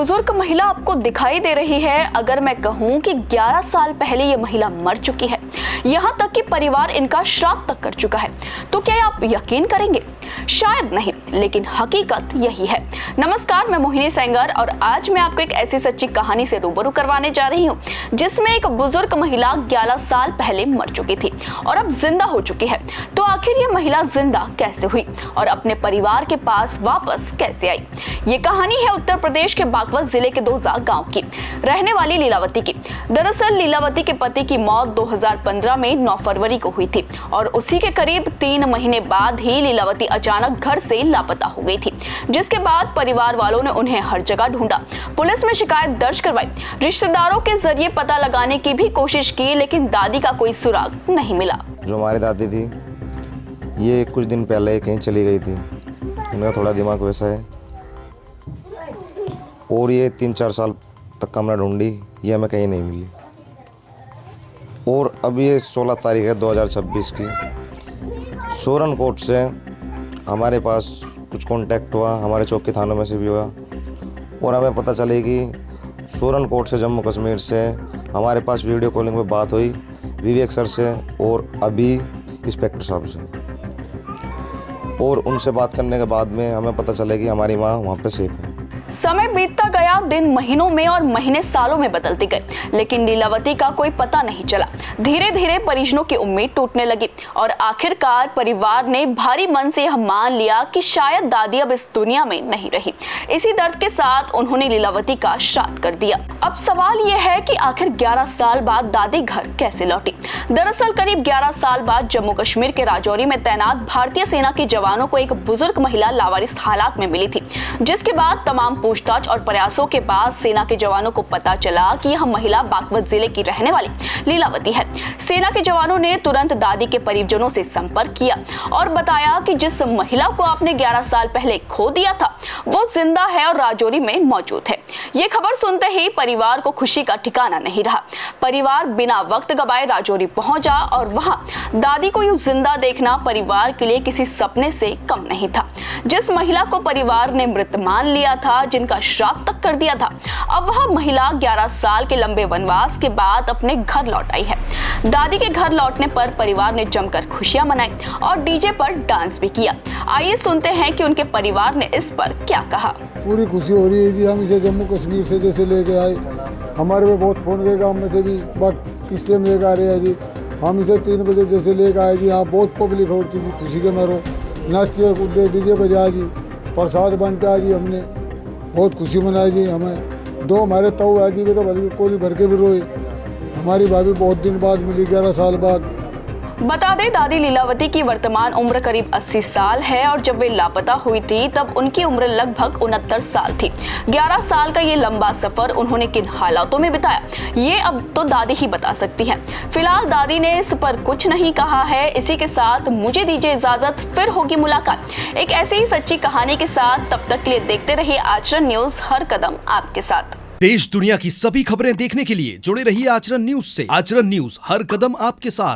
बुजुर्ग महिला आपको दिखाई दे रही है। अगर मैं कहूं कि 11 साल पहले ये महिला मर चुकी है, यहाँ तक कि परिवार इनका श्राद्ध तक कर चुका है, तो क्या आप यकीन करेंगे? शायद नहीं, लेकिन हकीकत यही है। नमस्कार, मैं मोहिनी सेंगर और आज मैं आपको एक ऐसी सच्ची कहानी से रूबरू करवाने जा रही हूँ जिसमें एक बुजुर्ग महिला 11 साल पहले मर चुकी थी और अब जिंदा हो चुकी है। तो आखिर ये महिला जिंदा कैसे हुई और अपने परिवार के पास वापस कैसे आई? ये कहानी है उत्तर प्रदेश के बागपत जिले के दोजा गांव की रहने वाली लीलावती की। दरअसल लीलावती के पति की मौत 2015 में 9 फरवरी को हुई थी और उसी के करीब 3 महीने बाद ही लीलावती अचानक घर से लापता हो गई थी, जिसके बाद परिवार वालों ने उन्हें हर जगह ढूंढा, पुलिस में शिकायत दर्ज करवाई, रिश्तेदारों के जरिए पता लगाने की भी कोशिश की, लेकिन दादी का कोई सुराग नहीं मिला। जो हमारी दादी थी, ये कुछ दिन पहले कहीं चली गई थी। उनका थोड़ा दिमाग वैसा है और ये 3-4 साल तक हमने ढूंढी, ये हमें कहीं नहीं मिली। और अब ये 16 तारीख है 2026 की, सोरन कोर्ट से हमारे पास कुछ कांटेक्ट हुआ, हमारे चौकी थानों में से भी हुआ और हमें पता चले कि सोरन कोर्ट से जम्मू कश्मीर से हमारे पास वीडियो कॉलिंग पे बात हुई विवेक सर से और अभी इंस्पेक्टर साहब से, और उनसे बात करने के बाद में हमें पता चला कि हमारी माँ वहाँ पे सेफ है। समय बीतता गया, दिन महीनों में और महीने सालों में बदलते गए, लेकिन लीलावती का कोई पता नहीं चला। धीरे धीरे परिजनों की उम्मीद टूटने लगी और आखिरकार परिवार ने भारी मन से यह मान लिया कि शायद दादी अब इस दुनिया में नहीं रही। इसी दर्द के साथ उन्होंने लीलावती का श्राद्ध कर दिया। अब सवाल यह है कि आखिर 11 साल बाद दादी घर कैसे लौटी? दरअसल करीब 11 साल बाद जम्मू कश्मीर के राजौरी में तैनात भारतीय सेना के जवानों को एक बुजुर्ग महिला लावारिस हालात में मिली थी, जिसके बाद तमाम पूछताछ और प्रयासों के बाद सेना के जवानों को पता चला कि यह महिला बागपत जिले की रहने वाली लीलावती है। सेना के जवानों ने तुरंत दादी के परिजनों से संपर्क किया और बताया कि जिस महिला को आपने 11 साल पहले खो दिया था वो जिंदा है और राजौरी में मौजूद है। ये खबर सुनते ही परिवार को खुशी का ठिकाना नहीं रहा। परिवार बिना वक्त गवाए राजौरी पहुंचा और वहां दादी को यूं जिंदा देखना परिवार के लिए किसी सपने से कम नहीं था। जिस महिला को परिवार ने मृत मान लिया था, जिनका श्राद्ध तक कर दिया था, अब वह महिला 11 साल के लंबे वनवास के बाद अपने घर लौट आई है। दादी के घर लौटने पर परिवार ने जमकर खुशियां मनाई और डीजे पर डांस भी किया। आइए सुनते हैं कि उनके परिवार ने इस पर क्या कहा। पूरी खुशी हो रही है जी। हम इसे जम्मू कश्मीर से जैसे लेके आए, हमारे पे बहुत फोन गए, गाँव में से भी किस टाइम लेकर आ रहे हैं जी। हम इसे 3 बजे जैसे लेकर आए जी। यहाँ बहुत पब्लिक होती थी, खुशी के मारो नाचे कूदे, डीजे बजाया जी, प्रसाद बांटा जी, हमने बहुत खुशी मनाई जी। हमें 2 हमारे ताऊ है जी, तो बल्कि कोली भर के भी रोए। हमारी भाभी बहुत दिन बाद मिली, 11 साल बाद। बता दें, दादी लीलावती की वर्तमान उम्र करीब 80 साल है और जब वे लापता हुई थी तब उनकी उम्र लगभग 69 साल थी। 11 साल का ये लंबा सफर उन्होंने किन हालातों में बिताया, ये अब तो दादी ही बता सकती हैं। फिलहाल दादी ने इस पर कुछ नहीं कहा है। इसी के साथ मुझे दीजिए इजाजत, फिर होगी मुलाकात एक ऐसी ही सच्ची कहानी के साथ। तब तक के लिए देखते रहिए आचरण न्यूज, हर कदम आपके साथ। देश दुनिया की सभी खबरें देखने के लिए जुड़े रहिए आचरण न्यूज से। आचरण न्यूज, हर कदम आपके साथ।